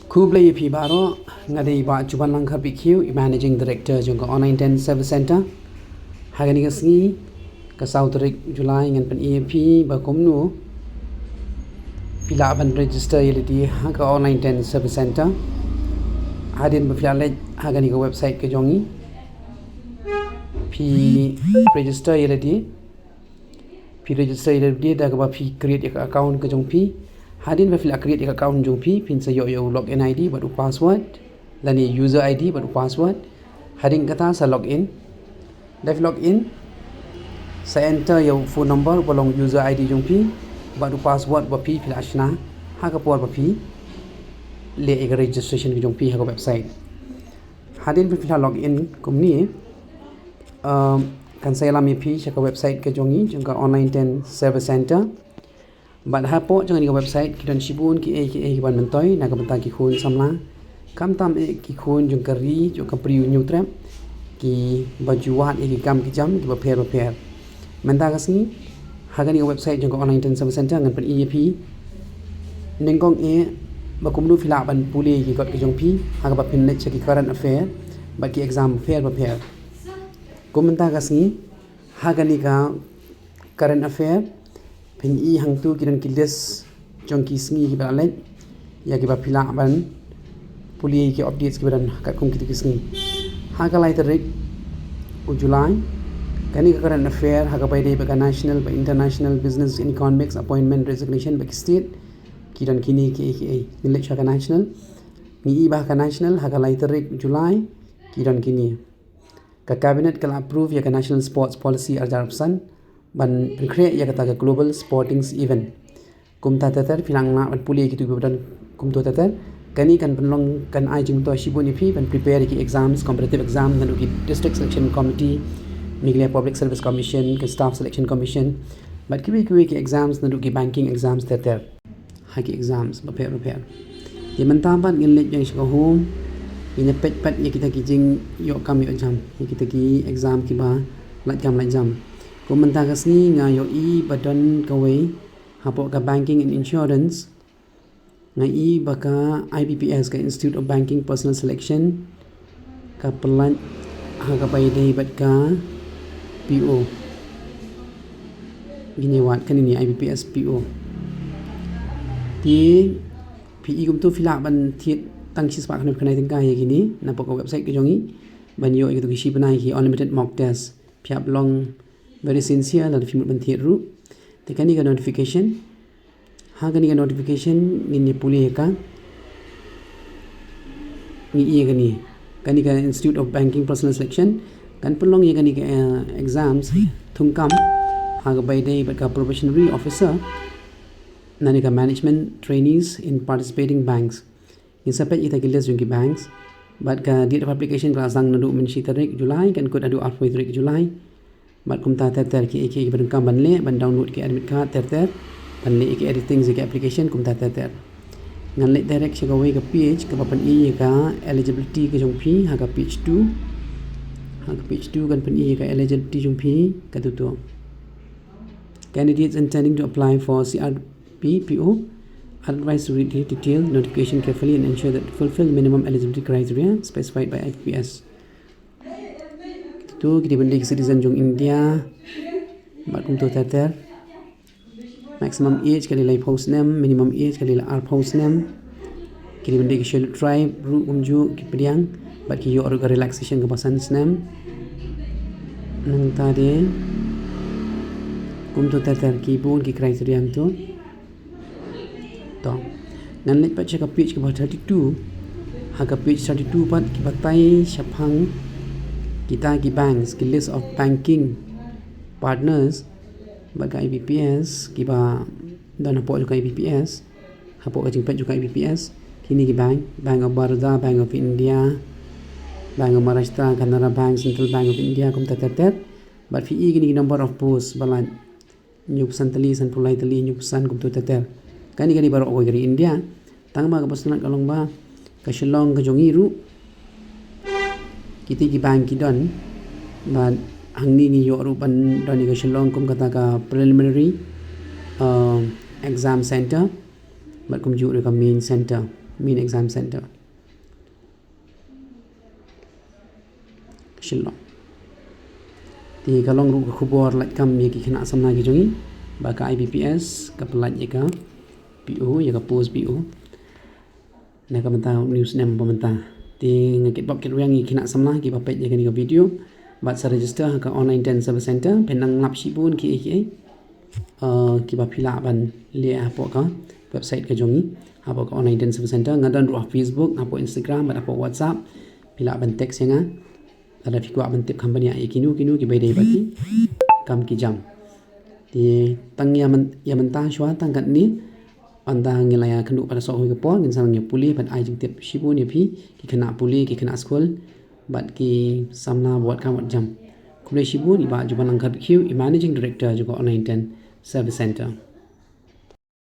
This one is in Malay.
Khubor pi baro ngadi ba chuban langkha PQ managing director jong online ten service center hagani kasni ka South July ngan pen EAP ba komnu pila ban register yeliti ha ka online ten service center hadin ba fiale hagani ka website ke jongi pi register yeliti da ka ba pi create ka account ke jong pi hadin ba fila create account jong pi pin sa yo login ID baru password dan user ID baru password hadin kata sa login live login sa enter yo phone number bolong user ID jong pi baru password ba pi fila ashna ha ka por ba pi le ek registration jong pi ha ka website hadin ba fila login kumni kan saya lami pi sa ka website ke jongi jong ka online ten service center But hapo jangan di website kita sibun ki ban mentoi nak bentang ki khun samla kam tam ki khun jung kari jung kapri new trap ki bajuat ki kam ki jam ki pair mentang kasni hagan di website jung online ten service center ngan pen EAP nengkong ba kumnu fila ban puli ki got ki jung pi haga ba pin ki current affair ba ki exam fair komentar kasni hagan ni ka current affair pen hang tu kiran kiles jong ki sngi ki balet ya ki ba pila ban puli ki updates ki badan ka kum ki sngi ha ka lai tarik July kani ka current affair ha ka pai dei ba national ba international business and economics appointment resignation ba state kiran kini ki nilai cha ka national ni ba ka national ha ka lai tarik July kiran kini ka cabinet ka approve ya ka national sports policy arjarpsan ban create ya kata global sporting event kumta tatar filang na ban puli gitu beban kumto tatar kani kan penlong kan ai jing to shibuni fi ban prepare ki exams competitive exam dan ki district selection committee Miglia public service commission ki staff selection commission but ki ki exams dan ki banking exams tatar haki exams prepare di mentampan ngin let yang shiko home ini pet ya kita ki jing yo kami exam kita ki exam ki ba lat jam komentar kasni ngayo badan kawai hapo ka banking and insurance ngai baka IBPS ka Institute of Banking Personal Selection ka pelan ha ka pai dei bat ka PO gini wat kan ini IBPS PO ti PE kum tu fila ban thiet tang chi spa kan kanai tengka ye gini na pok website ke jongi ban yo itu ki shi banai ki unlimited mock test phiap long very sincere dan film bentir ru tekani ka notification ha gani ka notification ni puli ka ni gani ka Institute of Banking Personal Selection kan pelong ye gani ka exams thungkam ha ga by day but ka probationary officer nani ka management trainees in participating banks in sapet ita gilas yung ki banks but ka date of application ka sang nadu min shi tarik July kan kod adu afway tarik July bat kumta ter ki ban kam ban le ban download ki admit card ter ban le ki editing ki application kumta ter ngan le direct shi ka way ka page ka pan ka eligibility ka jong phi ha ka page 2 kan pan ka eligibility jong phi ka tu candidates intending to apply for CRP PO advised to read the detailed notification carefully and ensure that fulfill minimum eligibility criteria specified by IBPS tu kita benda citizen jong India bat kum to tater maximum age kali life house name minimum age kali our house name kita benda ki schedule tribe ru unju ki pediang bat ki yo orga relaxation ke pasan name nang tadi kum to tater ki pun ki criteria tu to nan let pat check page ke 32 ha ka page 32 pat ki batai syapang kita ki banks ki list of banking partners bagi IBPS ki ba dan hapo juga IBPS hapo ka jingpet juga IBPS kini ki Bank of Baroda, Bank of India, Bank of Maharashtra, Canara Bank, Central Bank of India kum tatet but fi gini number of posts balan nyup santali san pulai tali nyup san kum tatet kani baru oi dari India tangma ka pasunat kalong ba ka Shillong ka jongiru kita ki bank ki don but hangni ni yo rupan don ni ka Shillong kum kata ka preliminary exam center but kum ju ka main center main exam center Shillong. Thì kalau ngru khubor lat kam ye ki khana samna ki jongi ba ka IBPS ka pelat ye ka PO ye ka post PO na ka banta news nem banta ti ngakit bab kit yang ki khana samna ki ba page ye ka video ba sa register ka online ten service center penang lap shi bun ki ki ba phila ban le apo ka website ka jongi apo ka online ten service center ngadan ru Facebook apo Instagram ba apo WhatsApp phila ban text nga ada fiku aban tip company ai kinu ki bai dei bati kam ki jam ti tang ya man ta shwa tang kan ni anda ngilaya kenu pada so hoi ko ngin sang ngi puli ban ai jing tip shibu ni phi ki kena puli ki kena school bat ki samna buat kam jam kumle shibu ni ba juban angkat q managing director juga online 10 service center